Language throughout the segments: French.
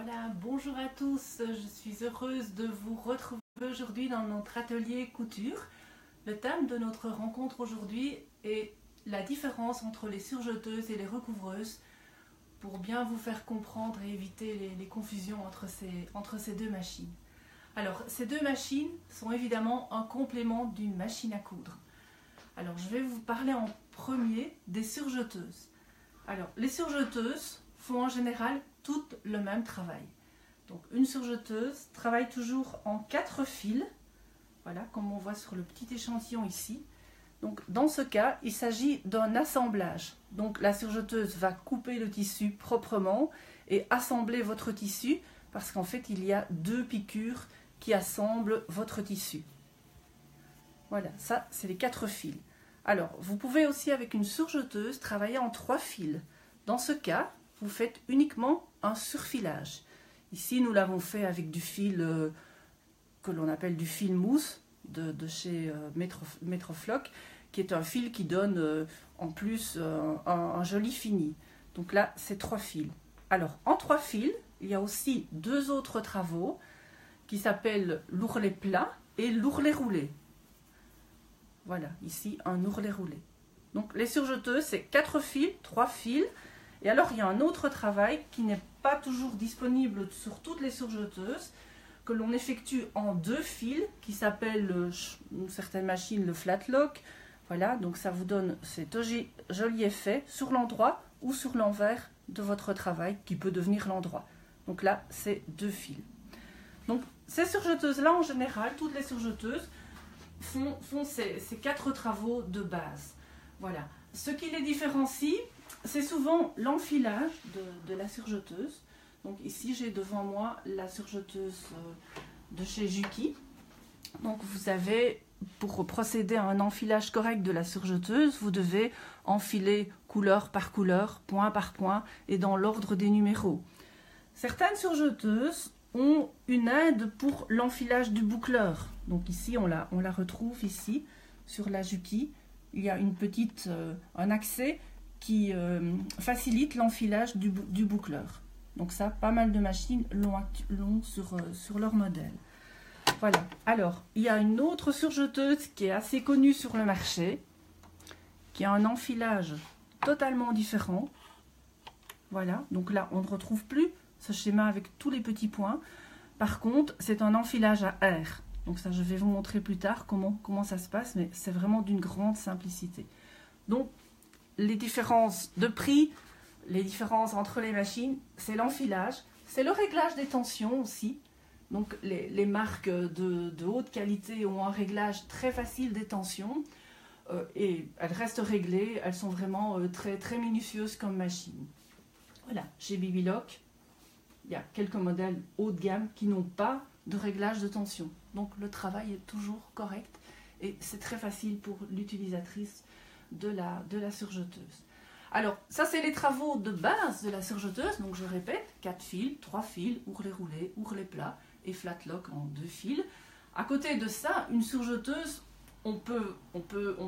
Voilà, bonjour à tous, je suis heureuse de vous retrouver aujourd'hui dans notre atelier couture. Le thème de notre rencontre aujourd'hui est la différence entre les surjeteuses et les recouvreuses pour bien vous faire comprendre et éviter les confusions entre ces deux machines. Alors, ces deux machines sont évidemment un complément d'une machine à coudre. Alors, je vais vous parler en premier des surjeteuses. Alors, les surjeteuses font en général toutes le même travail. Donc, une surjeteuse travaille toujours en 4 fils, voilà, comme on voit sur le petit échantillon ici. Donc, dans ce cas, il s'agit d'un assemblage. Donc, la surjeteuse va couper le tissu proprement et assembler votre tissu parce qu'en fait, il y a 2 piqûres qui assemblent votre tissu. Voilà, ça, c'est les 4 fils. Alors, vous pouvez aussi, avec une surjeteuse, travailler en 3 fils. Dans ce cas, vous faites uniquement un surfilage. Ici, nous l'avons fait avec du fil que l'on appelle du fil mousse de chez Metrofloc, qui est un fil qui donne en plus un joli fini. Donc là, c'est 3 fils. Alors, en 3 fils, il y a aussi 2 autres travaux qui s'appellent l'ourlet plat et l'ourlet roulé. Voilà, ici, un ourlet roulé. Donc, les surjeteuses, c'est 4 fils, 3 fils. Et alors, il y a un autre travail qui n'est pas toujours disponible sur toutes les surjeteuses, que l'on effectue en 2 fils, qui s'appelle, certaines machines, le flat lock. Voilà, donc ça vous donne cet joli effet sur l'endroit ou sur l'envers de votre travail, qui peut devenir l'endroit. Donc là, c'est 2 fils. Donc, ces surjeteuses-là, en général, toutes les surjeteuses font ces 4 travaux de base. Voilà. Ce qui les différencie, c'est souvent l'enfilage de la surjeteuse. Donc ici, j'ai devant moi la surjeteuse de chez Juki. Donc vous avez, pour procéder à un enfilage correct de la surjeteuse, vous devez enfiler couleur par couleur, point par point et dans l'ordre des numéros. Certaines surjeteuses ont une aide pour l'enfilage du boucleur. Donc ici, on la retrouve ici sur la Juki. Il y a un accès qui facilite l'enfilage du boucleur. Donc ça, pas mal de machines l'ont sur leur modèle. Voilà. Alors, il y a une autre surjeteuse qui est assez connue sur le marché, qui a un enfilage totalement différent. Voilà. Donc là, on ne retrouve plus ce schéma avec tous les petits points. Par contre, c'est un enfilage à R. Donc ça, je vais vous montrer plus tard comment ça se passe, mais c'est vraiment d'une grande simplicité. Donc, les différences de prix, les différences entre les machines, c'est l'enfilage, c'est le réglage des tensions aussi. Donc, les marques de haute qualité ont un réglage très facile des tensions et elles restent réglées, elles sont vraiment très, très minutieuses comme machines. Voilà, chez Bibiloc, il y a quelques modèles haut de gamme qui n'ont pas de réglage de tension. Donc le travail est toujours correct et c'est très facile pour l'utilisatrice de la surjeteuse. Alors ça, c'est les travaux de base de la surjeteuse. Donc je répète, 4 fils, 3 fils, ourlet roulé, ourlet plat et flat lock en 2 fils. À côté de ça, une surjeteuse, on peut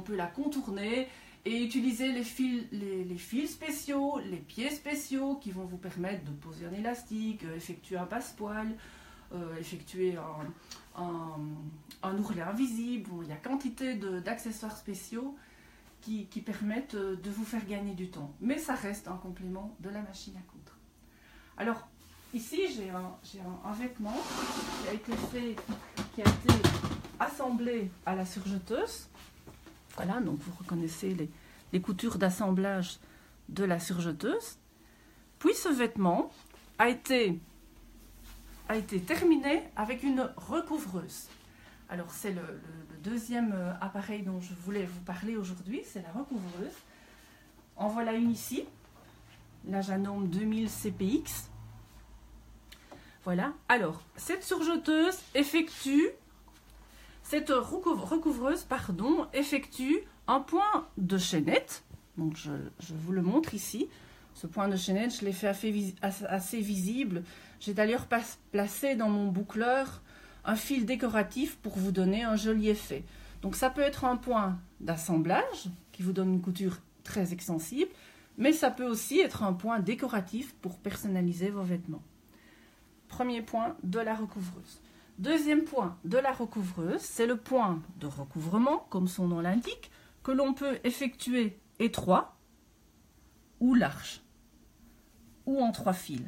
la contourner et utiliser les fils spéciaux, les pieds spéciaux qui vont vous permettre de poser un élastique, effectuer un passepoil, effectuer un ourlet invisible. Bon, il y a quantité d'accessoires spéciaux qui permettent de vous faire gagner du temps. Mais ça reste un complément de la machine à coudre. Alors, ici, j'ai un vêtement qui a été assemblé à la surjeteuse. Voilà, donc vous reconnaissez les coutures d'assemblage de la surjeteuse. Puis ce vêtement a été terminé avec une recouvreuse. Alors c'est le deuxième appareil dont je voulais vous parler aujourd'hui, c'est la recouvreuse. En voilà une ici, la Janome 2000 CPX. Voilà, alors cette recouvreuse effectue un point de chaînette. Donc je vous le montre ici. Ce point de chaînette, je l'ai fait assez visible. J'ai d'ailleurs placé dans mon boucleur un fil décoratif pour vous donner un joli effet. Donc ça peut être un point d'assemblage qui vous donne une couture très extensible, mais ça peut aussi être un point décoratif pour personnaliser vos vêtements. premier point de la recouvreuse. Deuxième point de la recouvreuse, c'est le point de recouvrement, comme son nom l'indique, que l'on peut effectuer étroit ou large, ou en 3 fils.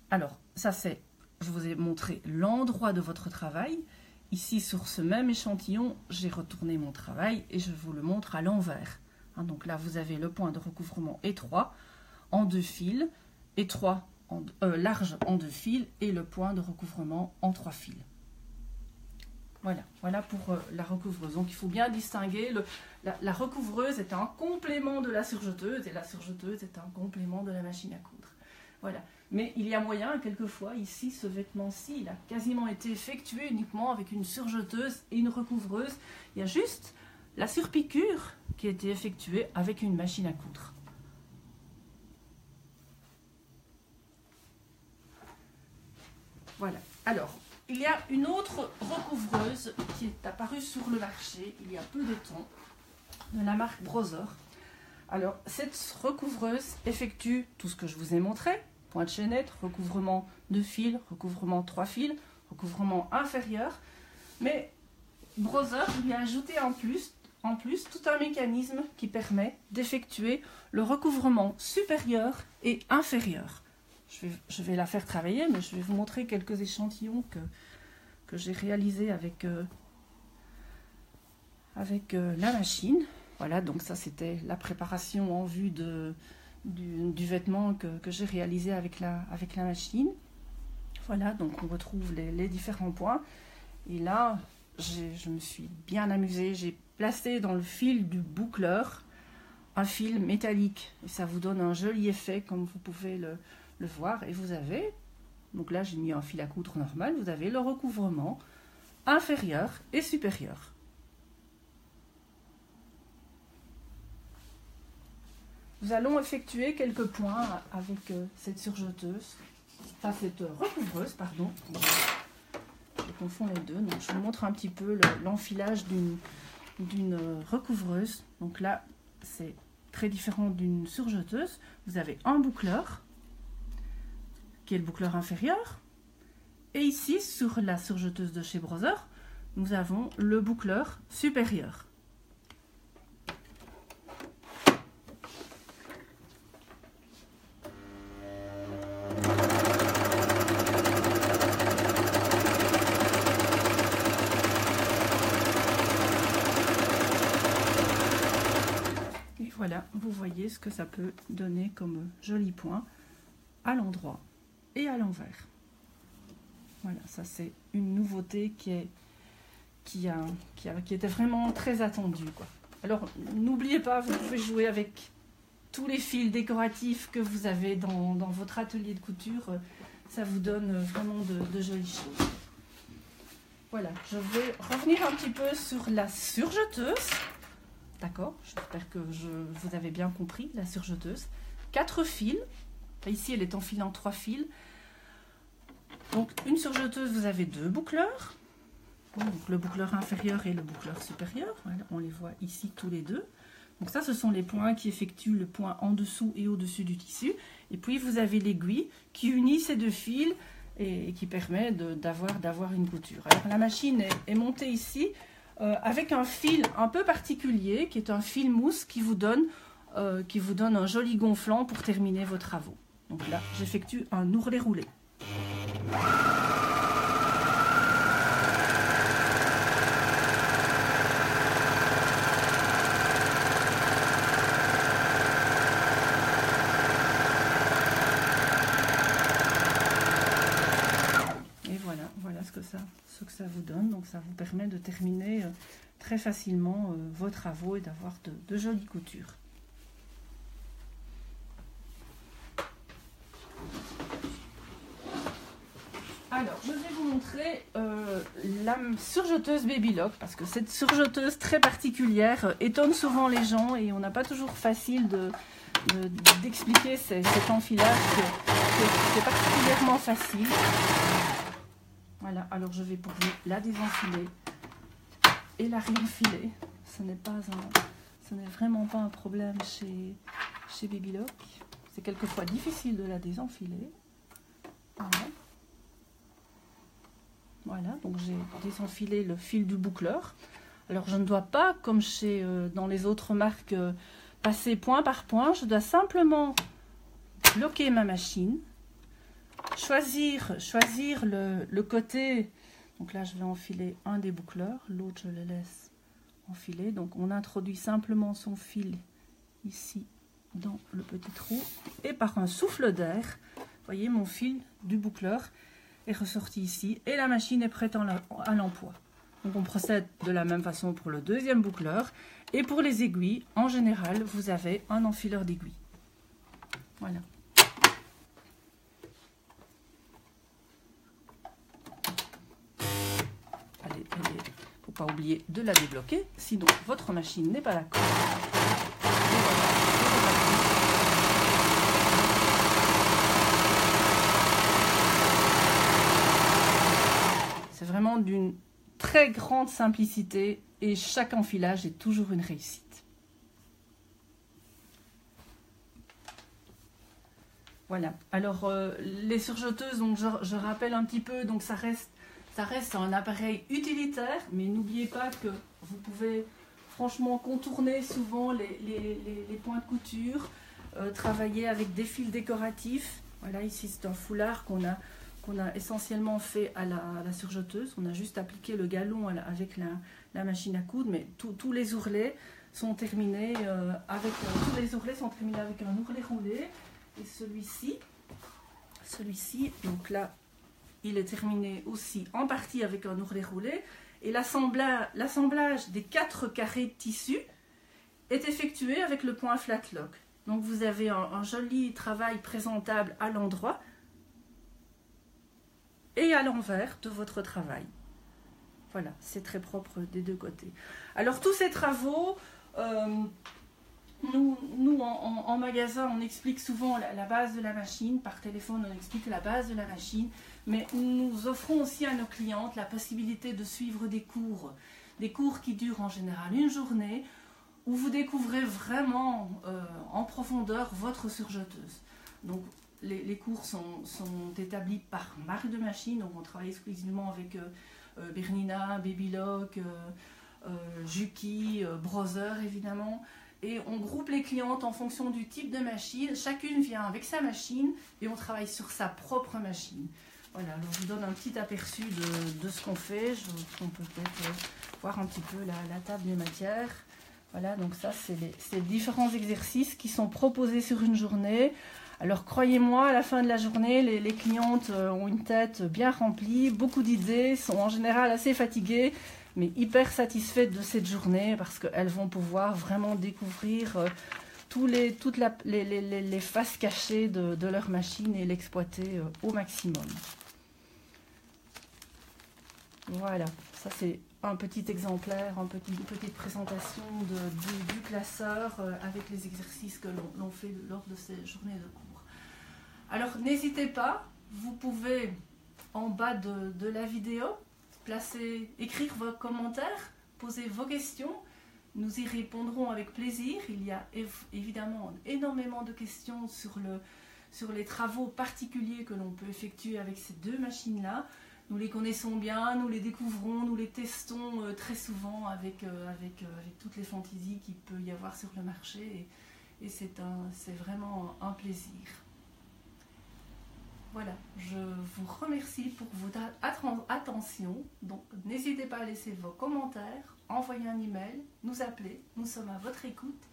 Alors, ça c'est, je vous ai montré l'endroit de votre travail. Ici, sur ce même échantillon, j'ai retourné mon travail et je vous le montre à l'envers. Donc là, vous avez le point de recouvrement étroit en 2 fils, large en 2 fils et le point de recouvrement en 3 fils. Voilà pour la recouvreuse. Donc il faut bien distinguer, la recouvreuse est un complément de la surjeteuse et la surjeteuse est un complément de la machine à coudre. Voilà. Mais il y a moyen, quelquefois, ici, ce vêtement-ci, il a quasiment été effectué uniquement avec une surjeteuse et une recouvreuse. Il y a juste la surpiqûre qui a été effectuée avec une machine à coudre. Voilà. Alors, il y a une autre recouvreuse qui est apparue sur le marché il y a peu de temps, de la marque Brother. Alors, cette recouvreuse effectue tout ce que je vous ai montré, point de chaînette, recouvrement 2 fils, recouvrement 3 fils, recouvrement inférieur, mais Brother lui a ajouté en plus tout un mécanisme qui permet d'effectuer le recouvrement supérieur et inférieur. Je vais la faire travailler, mais je vais vous montrer quelques échantillons que j'ai réalisés avec la machine. Voilà, donc ça c'était la préparation en vue du vêtement que j'ai réalisé avec la machine. Voilà, donc on retrouve les différents points. Et là, je me suis bien amusée. J'ai placé dans le fil du boucleur un fil métallique. Et ça vous donne un joli effet, comme vous pouvez le voir. Et vous avez, donc là j'ai mis un fil à coudre normal, vous avez le recouvrement inférieur et supérieur. Nous allons effectuer quelques points avec cette surjeteuse, cette recouvreuse, pardon. Je confonds les deux. Donc je vous montre un petit peu l'enfilage d'une recouvreuse. Donc là, c'est très différent d'une surjeteuse. Vous avez un boucleur, qui est le boucleur inférieur. Et ici, sur la surjeteuse de chez Brother, nous avons le boucleur supérieur. Voilà, vous voyez ce que ça peut donner comme joli point à l'endroit et à l'envers. Voilà, ça c'est une nouveauté qui était vraiment très attendue, quoi. Alors n'oubliez pas, vous pouvez jouer avec tous les fils décoratifs que vous avez dans votre atelier de couture. Ça vous donne vraiment de jolies choses. Voilà, je vais revenir un petit peu sur la surjeteuse. D'accord, j'espère que vous avez bien compris, la surjeteuse. 4 fils. Ici, elle est enfilée en 3 fils. Donc, une surjeteuse, vous avez 2 boucleurs. Donc, le boucleur inférieur et le boucleur supérieur. Voilà, on les voit ici tous les deux. Donc ça, ce sont les points qui effectuent le point en dessous et au-dessus du tissu. Et puis, vous avez l'aiguille qui unit ces 2 fils et qui permet d'avoir une couture. Alors, la machine est montée ici avec un fil un peu particulier, qui est un fil mousse qui vous donne un joli gonflant pour terminer vos travaux. Donc là, j'effectue un ourlet roulé. Et voilà ce que ça vous donne. Donc ça vous permet de terminer très facilement vos travaux et d'avoir de jolies coutures. Alors, je vais vous montrer la surjeteuse Baby Lock, parce que cette surjeteuse très particulière étonne souvent les gens et on n'a pas toujours facile d'expliquer cet enfilage qui est particulièrement facile. Voilà, alors je vais pour vous la désenfiler et la réenfiler. Ce n'est vraiment pas un problème chez Baby Lock. C'est quelquefois difficile de la désenfiler. Voilà. Voilà, donc j'ai désenfilé le fil du boucleur. Alors je ne dois pas, comme dans les autres marques, passer point par point. Je dois simplement bloquer ma machine, choisir le côté. Donc là, je vais enfiler un des boucleurs, l'autre je le laisse enfiler. Donc on introduit simplement son fil ici dans le petit trou et par un souffle d'air, vous voyez, mon fil du boucleur est ressorti ici et la machine est prête à l'emploi. Donc on procède de la même façon pour le deuxième boucleur et pour les aiguilles, en général, vous avez un enfileur d'aiguilles. Voilà. Allez, faut pas oublier de la débloquer, sinon votre machine n'est pas d'accord. C'est vraiment d'une très grande simplicité et chaque enfilage est toujours une réussite. Voilà. Alors les surjeteuses, donc je rappelle un petit peu, donc ça reste un appareil utilitaire, mais n'oubliez pas que vous pouvez franchement contourner souvent les points de couture, travailler avec des fils décoratifs. Voilà, ici c'est un foulard qu'on a essentiellement fait à la surjeteuse. On a juste appliqué le galon avec la machine à coudre, mais tous les ourlets sont terminés avec un ourlet roulé. Et celui-ci, donc là, il est terminé aussi en partie avec un ourlet roulé. Et l'assemblage des 4 carrés de tissu est effectué avec le point flat lock. Donc vous avez un joli travail présentable à l'endroit et à l'envers de votre travail. Voilà, c'est très propre des deux côtés. Alors tous ces travaux, nous en magasin, on explique souvent la base de la machine. Par téléphone, on explique la base de la machine. Mais nous offrons aussi à nos clientes la possibilité de suivre des cours qui durent en général une journée, où vous découvrez vraiment en profondeur votre surjeteuse. Donc les cours sont établis par marque de machine, donc on travaille exclusivement avec Bernina, Babylock, Juki, Brother évidemment. Et on groupe les clientes en fonction du type de machine. Chacune vient avec sa machine et on travaille sur sa propre machine. Voilà, alors je vous donne un petit aperçu de ce qu'on fait. On peut peut-être voir un petit peu la table des matières. Voilà, donc ça, c'est les différents exercices qui sont proposés sur une journée. Alors croyez-moi, à la fin de la journée, les clientes ont une tête bien remplie, beaucoup d'idées, sont en général assez fatiguées, mais hyper satisfaites de cette journée parce qu'elles vont pouvoir vraiment découvrir toutes les faces cachées de leur machine et l'exploiter au maximum. Voilà, ça c'est un petit exemplaire, une petite présentation du classeur avec les exercices que l'on fait lors de ces journées de cours. Alors n'hésitez pas, vous pouvez en bas de la vidéo écrire vos commentaires, poser vos questions, nous y répondrons avec plaisir. Il y a évidemment énormément de questions sur les travaux particuliers que l'on peut effectuer avec ces deux machines-là. Nous les connaissons bien, nous les découvrons, nous les testons très souvent avec toutes les fantaisies qu'il peut y avoir sur le marché et c'est vraiment un plaisir. Voilà, je vous remercie pour votre attention. Donc n'hésitez pas à laisser vos commentaires, envoyer un email, nous appeler, nous sommes à votre écoute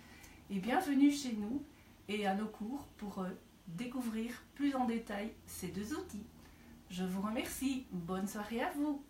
et bienvenue chez nous et à nos cours pour découvrir plus en détail ces deux outils. Je vous remercie. Bonne soirée à vous.